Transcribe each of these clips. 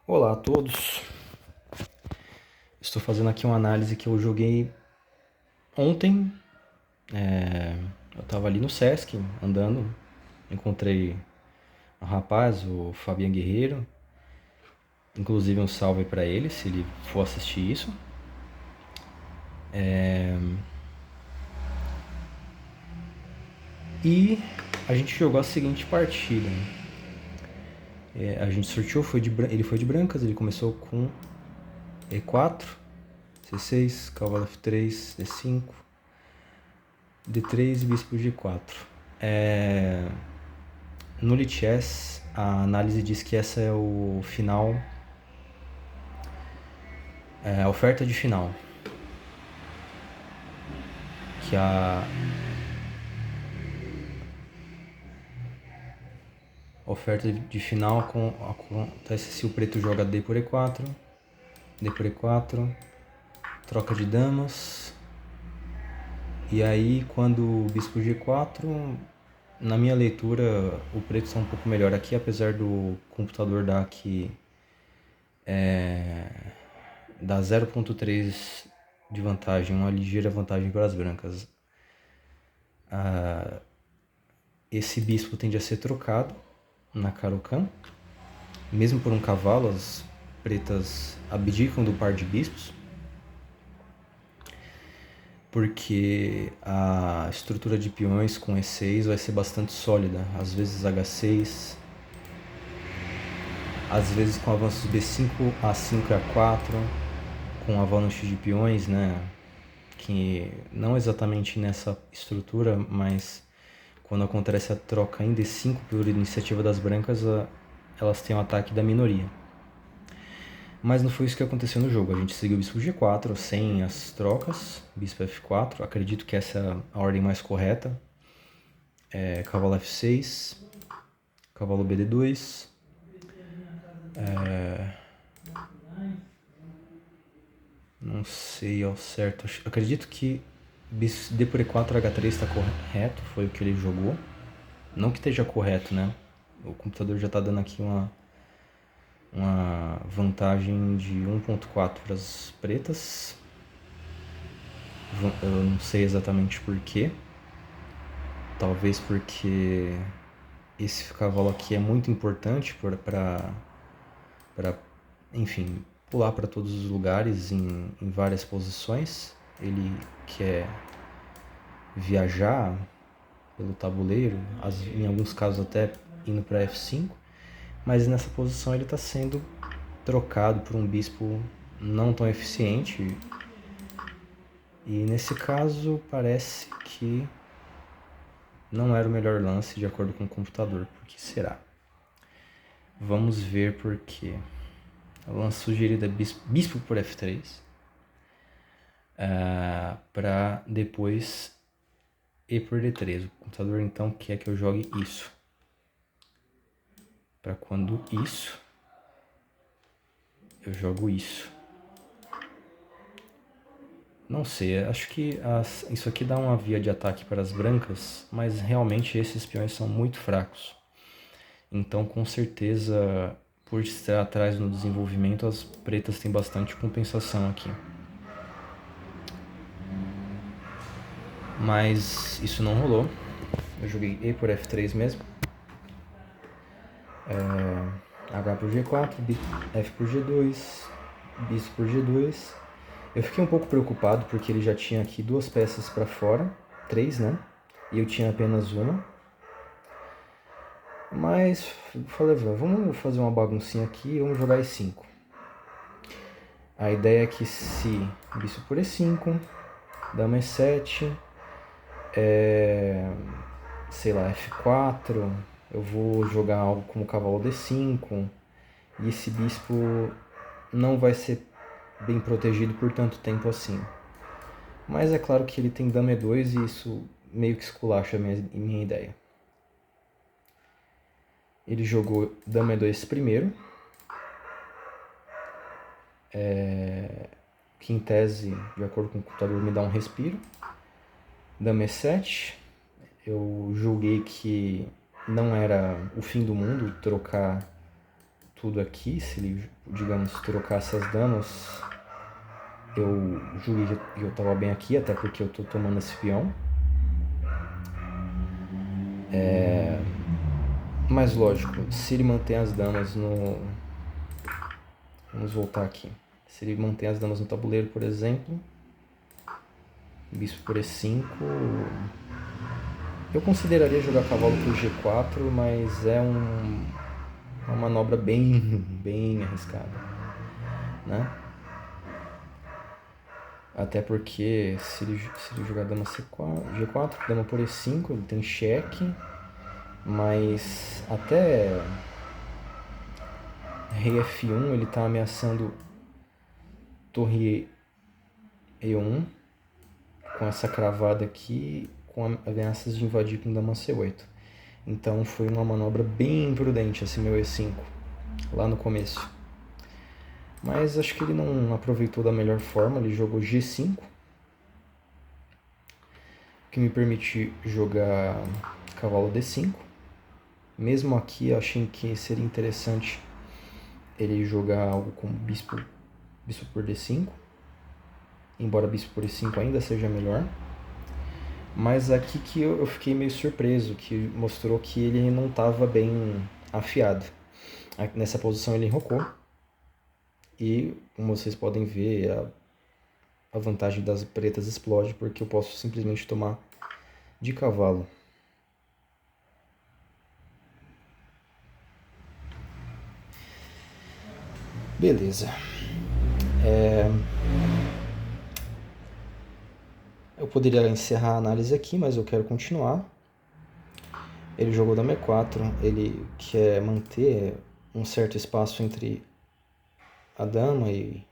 Olá a todos, estou fazendo aqui uma análise que eu joguei ontem. Eu estava ali no Sesc andando, encontrei um rapaz, o Fabian Guerreiro, inclusive um salve para ele se ele for assistir isso. E a gente jogou a seguinte partida. A gente sorteou, ele foi de brancas, ele começou com E4, C6, cavalo F3, D5, D3 e bispo G4. No Lichess, a análise diz que essa é o final, a oferta de final. Que a oferta de final acontece se o preto joga D por E4, D por E4, troca de damas. E aí, quando o bispo G4, na minha leitura, o preto está um pouco melhor aqui, apesar do computador dar aqui dá 0,3 de vantagem, uma ligeira vantagem para as brancas. Esse bispo tende a ser trocado na Caro-Kann. Mesmo por um cavalo, as pretas abdicam do par de bispos, porque a estrutura de peões com E6 vai ser bastante sólida. Às vezes H6, às vezes com avanços B5, A5 e A4, com avalanche de peões, né? Que não exatamente nessa estrutura, mas quando acontece a troca em D5 por iniciativa das brancas, elas têm o ataque da minoria. Mas não foi isso que aconteceu no jogo. A gente seguiu o bispo G4 sem as trocas, bispo F4. Acredito que essa é a ordem mais correta. Cavalo F6, cavalo BD2. Não sei ao certo. Acredito que D por E4 H3 está correto, foi o que ele jogou. Não que esteja correto, né? O computador já está dando aqui uma vantagem de 1.4 para as pretas. Eu não sei exatamente porquê. Talvez porque esse cavalo aqui é muito importante para enfim, pular para todos os lugares em várias posições. Ele quer viajar pelo tabuleiro, em alguns casos até indo para F5, mas nessa posição ele está sendo trocado por um bispo não tão eficiente. E nesse caso parece que não era o melhor lance de acordo com o computador. Por que será? Vamos ver por quê. O lance sugerido é bispo por F3, para depois E por D3. O computador então quer que eu jogue isso. Para quando isso, eu jogo isso. Não sei, acho que isso aqui dá uma via de ataque para as brancas, mas realmente esses peões são muito fracos. Então, com certeza, por estar atrás no desenvolvimento, as pretas têm bastante compensação aqui. Mas isso não rolou. Eu joguei E por F3 mesmo. H por G4, F por G2, bispo por G2. Eu fiquei um pouco preocupado porque ele já tinha aqui duas peças para fora, 3, né? E eu tinha apenas uma. Mas falei, vamos fazer uma baguncinha aqui e vamos jogar E5. A ideia é que se bispo por E5, dama E7, sei lá, F4, eu vou jogar algo como cavalo D5, e esse bispo não vai ser bem protegido por tanto tempo assim. Mas é claro que ele tem dama E2 e isso meio que esculacha a minha ideia. Ele jogou dama E2 primeiro, que em tese, de acordo com o computador, me dá um respiro. Dama E7, eu julguei que não era o fim do mundo trocar tudo aqui, se ele, digamos, trocasse as damas, eu julguei que eu tava bem aqui, até porque eu tô tomando esse peão. Mas lógico, se ele mantém as damas no... Vamos voltar aqui. Se ele mantém as damas no tabuleiro, por exemplo, bispo por E5, eu consideraria jogar cavalo por G4, mas é uma manobra bem arriscada, né? Até porque se ele jogar dama C4, G4, dama por E5, ele tem cheque, mas até rei F1 ele está ameaçando torre E1 com essa cravada aqui, com ameaças de invadir com dama C8. Então foi uma manobra bem imprudente esse meu E5 lá no começo. Mas acho que ele não aproveitou da melhor forma, ele jogou G5, que me permite jogar cavalo D5. Mesmo aqui eu achei que seria interessante ele jogar algo como bispo por D5, embora bispo por E5 ainda seja melhor. Mas aqui que eu fiquei meio surpreso, que mostrou que ele não estava bem afiado. Nessa posição ele enrocou, e como vocês podem ver, a vantagem das pretas explode, porque eu posso simplesmente tomar de cavalo. Beleza. Eu poderia encerrar a análise aqui, mas eu quero continuar. Ele jogou dama E4, ele quer manter um certo espaço entre a dama e...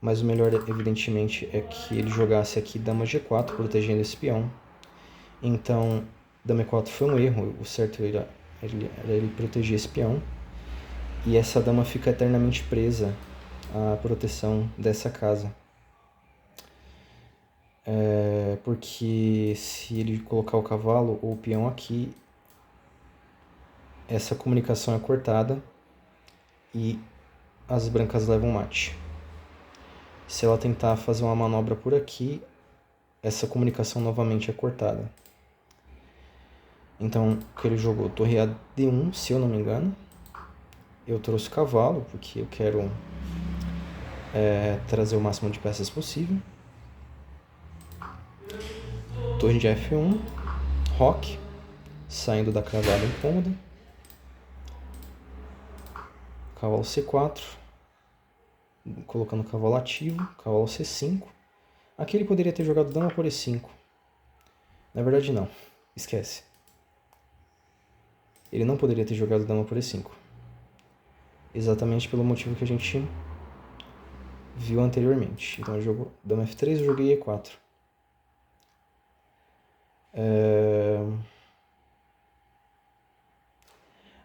Mas o melhor, evidentemente, é que ele jogasse aqui dama G4, protegendo esse peão. Então, dama E4 foi um erro, o certo era ele proteger esse peão. E essa dama fica eternamente presa à proteção dessa casa. Porque se ele colocar o cavalo ou o peão aqui, essa comunicação é cortada e as brancas levam mate. Se ela tentar fazer uma manobra por aqui, essa comunicação novamente é cortada. Então, o que ele jogou? Torre a D1, se eu não me engano. Eu trouxe o cavalo, porque eu quero trazer o máximo de peças possível. Torre de F1, roque, saindo da cravada incômoda. Cavalo C4, colocando o cavalo ativo, cavalo C5. Aqui ele poderia ter jogado dama por E5. Na verdade não, esquece. Ele não poderia ter jogado dama por E5. Exatamente pelo motivo que a gente viu anteriormente. Então ele jogou dama F3, eu joguei E4.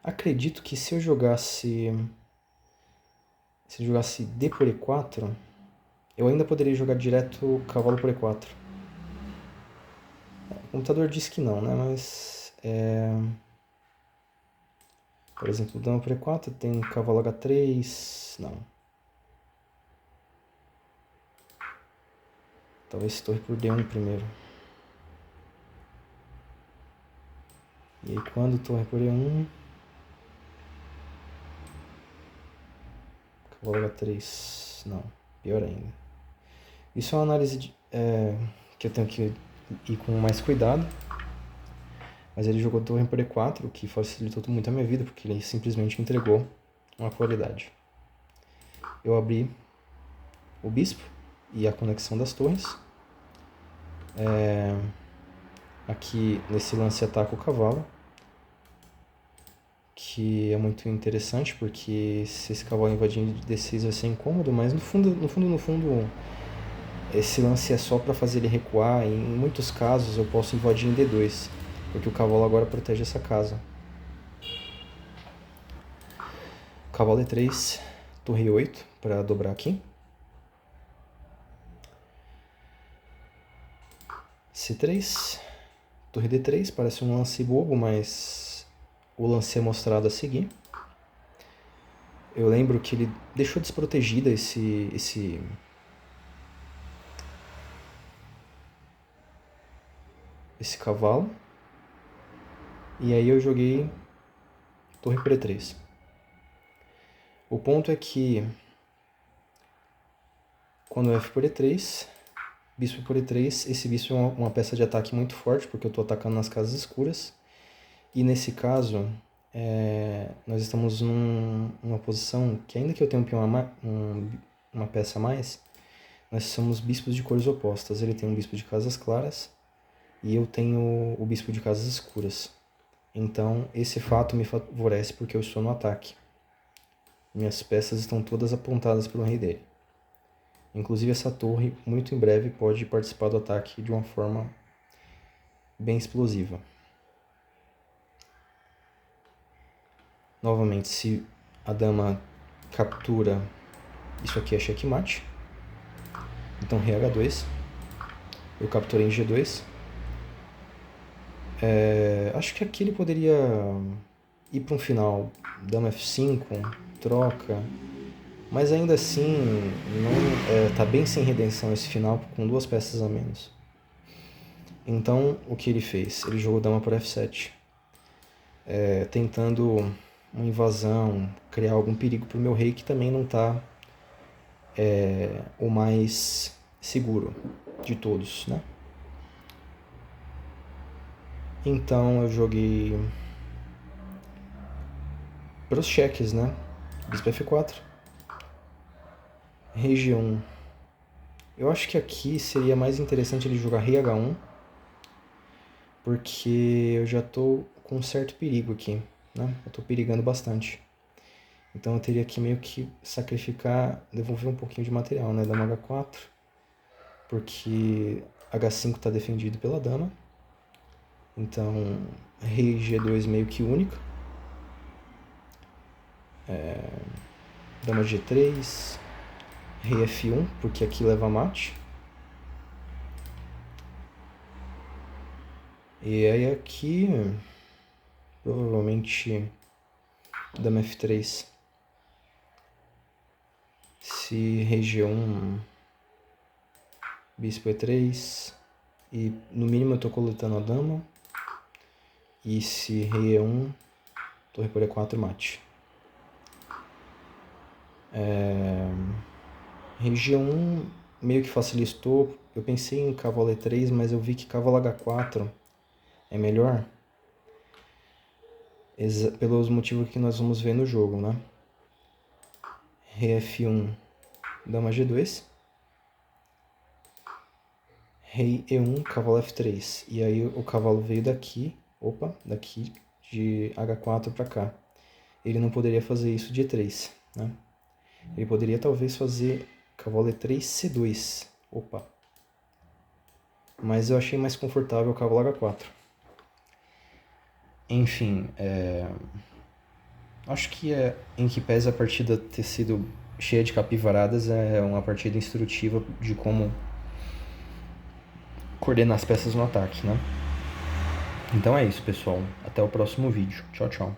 Acredito que se eu jogasse D por E4, eu ainda poderia jogar direto cavalo por E4. O computador diz que não, né? Mas por exemplo, dama por E4 tem cavalo H3, não. Talvez torre por D1 primeiro. E aí quando torre por E1, cavalo H3, não, pior ainda. Isso é uma análise que eu tenho que ir com mais cuidado. Mas ele jogou torre por E4, o que facilitou muito a minha vida, porque ele simplesmente entregou uma qualidade. Eu abri o bispo e a conexão das torres. Aqui nesse lance ataca o cavalo, que é muito interessante, porque se esse cavalo invadir de D6 vai ser incômodo, mas no fundo, esse lance é só para fazer ele recuar. Em muitos casos eu posso invadir em D2, porque o cavalo agora protege essa casa. Cavalo E3, torre 8 para dobrar aqui. C3, torre D3, parece um lance bobo, mas o lance é mostrado a seguir. Eu lembro que ele deixou desprotegida esse cavalo. E aí eu joguei torre por E3. O ponto é que quando F por E3, bispo por E3, esse bispo é uma peça de ataque muito forte, porque eu estou atacando nas casas escuras. E nesse caso, nós estamos numa posição que, ainda que eu tenha um peão uma peça a mais, nós somos bispos de cores opostas. Ele tem um bispo de casas claras e eu tenho o bispo de casas escuras. Então, esse fato me favorece porque eu estou no ataque. Minhas peças estão todas apontadas pelo rei dele. Inclusive, essa torre, muito em breve, pode participar do ataque de uma forma bem explosiva. Novamente, se a dama captura, isso aqui é checkmate. Então, rei H2. Eu capturei em G2. Acho que aqui ele poderia ir para um final. Dama F5, troca. Mas ainda assim, tá bem sem redenção esse final, com 2 peças a menos. Então, o que ele fez? Ele jogou dama por F7. Tentando uma invasão, criar algum perigo para o meu rei, que também não está o mais seguro de todos, né? Então eu joguei pelos cheques, né? Bispo F4, rei G1. Eu acho que aqui seria mais interessante ele jogar rei H1, porque eu já estou com um certo perigo aqui, né? Eu estou perigando bastante. Então eu teria que meio que sacrificar, devolver um pouquinho de material, né? Dama H4, porque H5 está defendido pela dama. Então, rei G2 meio que única. Dama G3, rei F1, porque aqui leva mate. E aí aqui, provavelmente, dama F3. Se rei G1, bispo E3, e no mínimo eu estou coletando a dama. E se rei E1, torre por E4, mate. Rei G1 meio que facilitou. Eu pensei em cavalo E3, mas eu vi que cavalo H4 é melhor. Pelos motivos que nós vamos ver no jogo, né? Rei F1, dama G2. Rei E1, cavalo F3. E aí o cavalo veio daqui, daqui de H4 para cá. Ele não poderia fazer isso de E3, né? Ele poderia talvez fazer cavalo E3, C2. Mas eu achei mais confortável o cavalo H4. Enfim, acho que em que pese a partida ter sido cheia de capivaradas, é uma partida instrutiva de como coordenar as peças no ataque, né? Então é isso, pessoal. Até o próximo vídeo. Tchau, tchau.